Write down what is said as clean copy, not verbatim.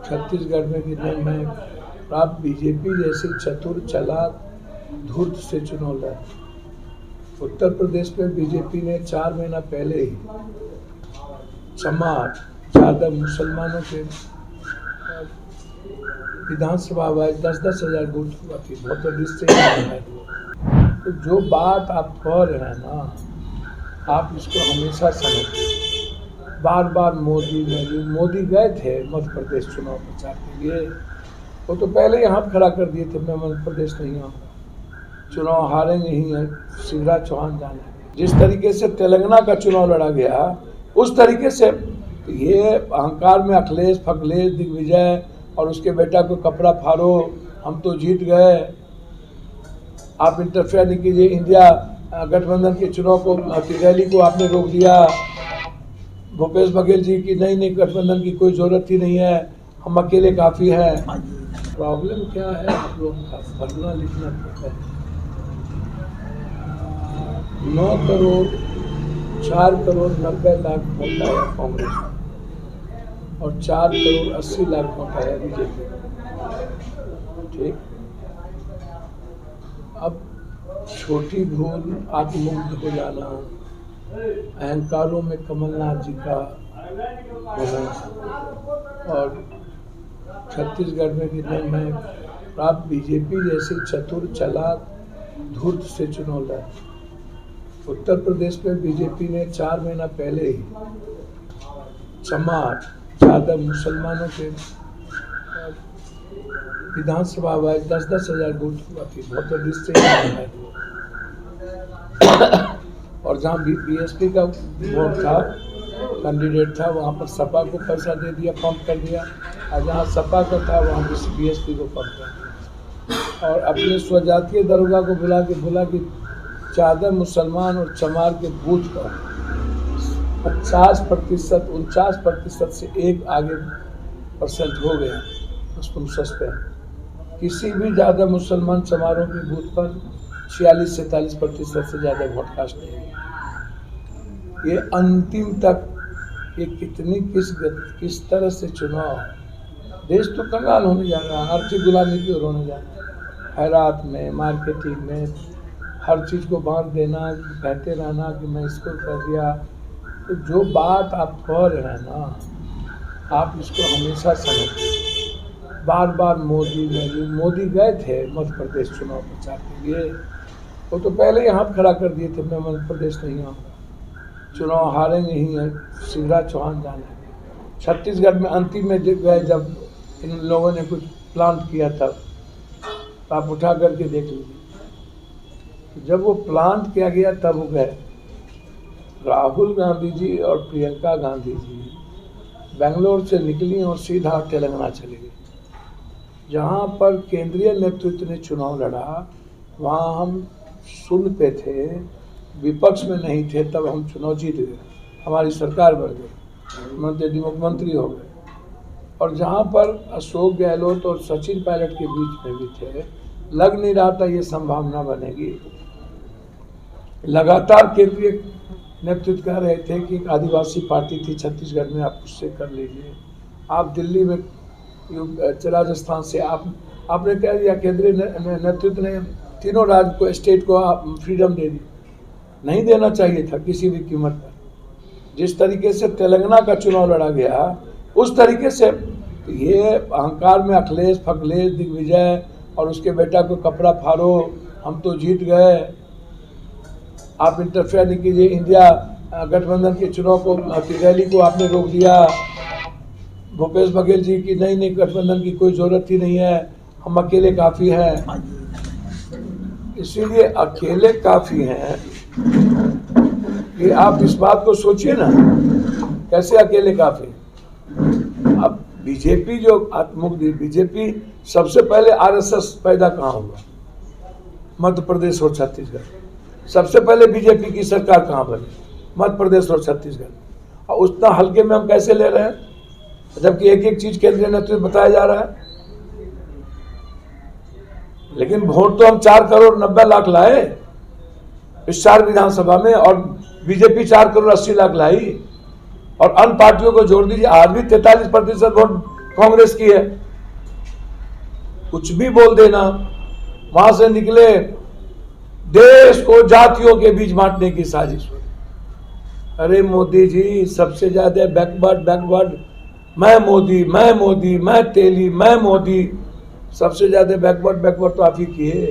छत्तीसगढ़ में कि नहीं, मैं आप बीजेपी जैसी चतुर चालाक धूर्त से चुनाव लड़ा। उत्तर प्रदेश में बीजेपी ने 4 महीना पहले ही चमार ज़्यादा मुसलमानों के विधानसभा आवाज 10-10 हज़ार वोट हुआ थी, बहुत अधिक। तो जो बात आप कह रहे हैं ना, आप इसको हमेशा समझिए। बार बार मोदी गए थे मध्य प्रदेश चुनाव प्रचार के लिए, वो तो पहले ही हाथ खड़ा कर दिए थे, मैं मध्य प्रदेश नहीं आऊँगा, चुनाव हारेंगे ही हैं, शिवराज चौहान जाने। जिस तरीके से तेलंगाना का चुनाव लड़ा गया, उस तरीके से ये अहंकार में अखिलेश फकलेश दिग्विजय और उसके बेटा को कपड़ा फाड़ो, हम तो जीत गए, आप इंटरफेयर नहीं कीजिए, इंडिया गठबंधन के चुनाव को रैली को आपने रोक दिया, भूपेश बघेल जी की नहीं गठबंधन की कोई जरूरत ही नहीं है, हम अकेले काफ़ी है। प्रॉब्लम क्या है, आप लोगों का पढ़ना लिखना पड़ता है। 9 करोड़ 4 करोड़ 90 लाख वोट आया कांग्रेस और 4 करोड़ 80 लाख वोट आया बीजेपी। ठीक, अब छोटी भूल आत्ममुग्ध हो जाना, अहंकारों में कमलनाथ जी का होना, और छत्तीसगढ़ में कि नहीं, मैं आप बीजेपी जैसी चतुर चालाक धूर्त से चुनाव लड़ा। उत्तर प्रदेश में बीजेपी ने 4 महीना पहले ही चमार ज़्यादा मुसलमानों के विधानसभा आवाज 10-10 हज़ार वोट हुआ थी, बहुत अधिक। और जहाँ बीएसपी का वोट था, कैंडिडेट था, वहाँ पर सपा को पैसा दे दिया, पंप कर दिया, और जहाँ सपा का था वहाँ बीएसपी को पंप कर दिया। और अपने स्वजातीय दरोगा को बुला कि ज़्यादा मुसलमान और चमार के बूथ का 50% 49% से एक आगे परसेंट हो गया, उसको सस्पेंड। किसी भी ज़्यादा मुसलमान चमारों के बूथ पर 46-47% से ज़्यादा वोट कास्ट नहीं है। ये अंतिम तक ये किस तरह से चुनाव, देश तो कंगाल होने जा रहा है, आर्थिक गुलामी की ओर होने जा रहा है। खैरात में, मार्केटिंग में, हर चीज़ को बांट देना, कहते रहना कि मैं इसको कर दिया। तो जो बात आप कह रहे हैं ना, आप इसको हमेशा समझिए। बार बार मोदी गए थे मध्य प्रदेश चुनाव प्रचार के लिए, वो तो पहले ही हाथ खड़ा कर दिए थे, मैं मध्य प्रदेश नहीं आऊँगा, चुनाव हारेंगे ही हैं, शिवराज चौहान जाने। छत्तीसगढ़ में अंतिम में गए, जब इन लोगों ने कुछ प्लान किया था, तो आप उठा करके देख लीजिए। जब वो प्लान किया गया तब वो गए। राहुल गांधी जी और प्रियंका गांधी जी बेंगलोर से निकली और सीधा तेलंगाना चली गई। जहाँ पर केंद्रीय नेतृत्व ने चुनाव लड़ा, वहाँ हम शून्य पे थे, विपक्ष में नहीं थे, तब हम चुनाव जीत गए, हमारी सरकार बन गई, मुख्यमंत्री हो गए। और जहाँ पर अशोक गहलोत और सचिन पायलट के बीच में भी थे, लग नहीं रहा था ये संभावना बनेगी। लगातार केंद्रीय नेतृत्व कह रहे थे कि एक आदिवासी पार्टी थी छत्तीसगढ़ में, आप उससे कर लीजिए, आप दिल्ली में, राजस्थान से आपने कह दिया, केंद्रीय नेतृत्व ने तीनों राज्य को, स्टेट को आप फ्रीडम दे दी। नहीं देना चाहिए था किसी भी कीमत पर। जिस तरीके से तेलंगाना का चुनाव लड़ा गया, उस तरीके से ये अहंकार में अखिलेश फकलेश दिग्विजय और उसके बेटा को कपड़ा फाड़ो, हम तो जीत गए, आप इंटरफेयर नहीं कीजिए, इंडिया गठबंधन के चुनाव को रैली को आपने रोक दिया, भूपेश बघेल जी की नहीं गठबंधन की कोई जरूरत ही नहीं है, हम अकेले काफ़ी हैं। इसीलिए अकेले काफ़ी हैं कि आप इस बात को सोचिए ना, कैसे अकेले काफ़ी। अब बीजेपी जो आत्ममुग्ध, बीजेपी सबसे पहले आरएसएस पैदा कहाँ हुआ? मध्य प्रदेश और छत्तीसगढ़। सबसे पहले बीजेपी की सरकार कहाँ बनी? मध्य प्रदेश और छत्तीसगढ़। और उतना हल्के में हम कैसे ले रहे हैं, जबकि एक एक चीज केंद्रीय नेतृत्व बताया जा रहा है। लेकिन वोट तो हम 4 करोड़ 90 लाख लाए इस 4 विधानसभा में, और बीजेपी 4 करोड़ 80 लाख लाई, और अन्य पार्टियों को जोड़ दीजिए, आज भी 43% वोट कांग्रेस की है, कुछ भी बोल देना। वहां से निकले देश को जातियों के बीच बांटने की साजिश। अरे मोदी जी, सबसे ज्यादा बैकवर्ड मैं मोदी, मैं तेली, मैं मोदी, सबसे ज्यादा बैकवर्ड तो आप ही किए।